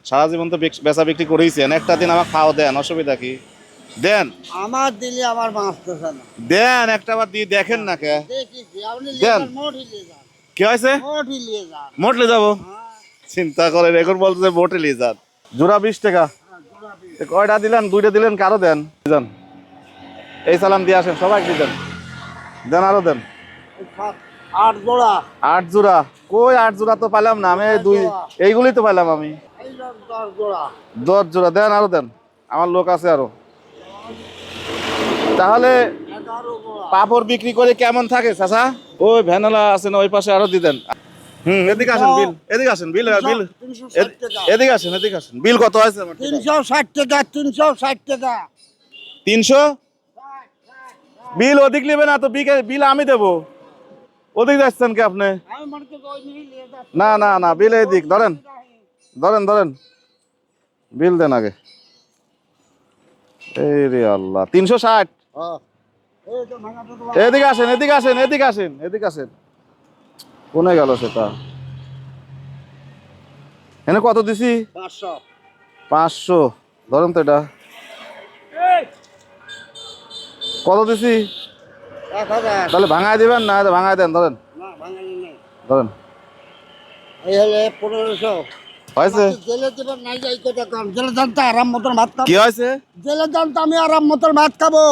সারা জীবন তো বেচা বিক্রি করেইছেন, একটা দিন আমাকে খাওয়া দেন, অসুবিধা কি? দেন আমার দিলে আমার বাঁচতেছে না। দেন, একটা বার দিয়ে দেখেন না কে। দেখেছি আপনি দেন। মোটই নিয়ে যান, কি হয়েছে? মোটই নিয়ে যান। মোটলে যাবো? হ্যাঁ, চিন্তা করেন, এখন বলতে মোটে নিয়ে যান। জোড়া 20 টাকা। এ কয়টা দিলেন? 2টা দিলেন, কারো দেন। দেন, এই সালাম দিয়ে আসেন, সবাই দেন। দেন, আরো দেন। 8 জোড়া। 8 জোড়া? কই 8 জোড়া তো পাইলাম না আমি, এইগুলি তো পাইলাম আমি। এই 10 জোড়া। 10 জোড়া দেন, আরো দেন, আমার লোক আছে আরো। তাহলে 11 জোড়া। পাপড় বিক্রি করে কেমন থাকে চাচা? ওই ভ্যানলা আছে না, ওই পাশে আরো দিতেন। এদিকে আসেন, বিল এদিকে আসেন, বিল 360 টাকা। এদিকে আসেন, এদিকে আসেন। বিল কত আছে আমার? 360 টাকা, 360 টাকা। 300? বিল ওদিক নেবে না তো, বিল আমি দেবো। ওদিক যাচ্ছেন কি আপনি? আমি মনে করি ওই নিয়ে যাচ্ছি। না না না, বিল এইদিক ধরেন, ধরেন ধরেন, বিল দেন আগে। এই রে আল্লাহ, 360। হ্যাঁ, এই তো ভাঙাটা তো এদিকে আসেন, এদিকে আসেন, এদিকে আসেন, এদিকে আসেন। কোনে গেল সেটা? এনে কত দিছি? 500। 500। ধরেন তো এটা কত দিছি? 1000। তাহলে ভাঙায় দিবেন না? এটা ভাঙায় দেন, ধরেন না ভাঙালি নেই। ধরেন। এই হলে 1500। হয়েছে? আমাকে জেলে দেবেন নাই যাই কথা কাম। জেলে যান তো আরাম মতন ভাত খাবো। কি হয়েছে? জেলে যান তো আমি আরাম মতন ভাত খাবো।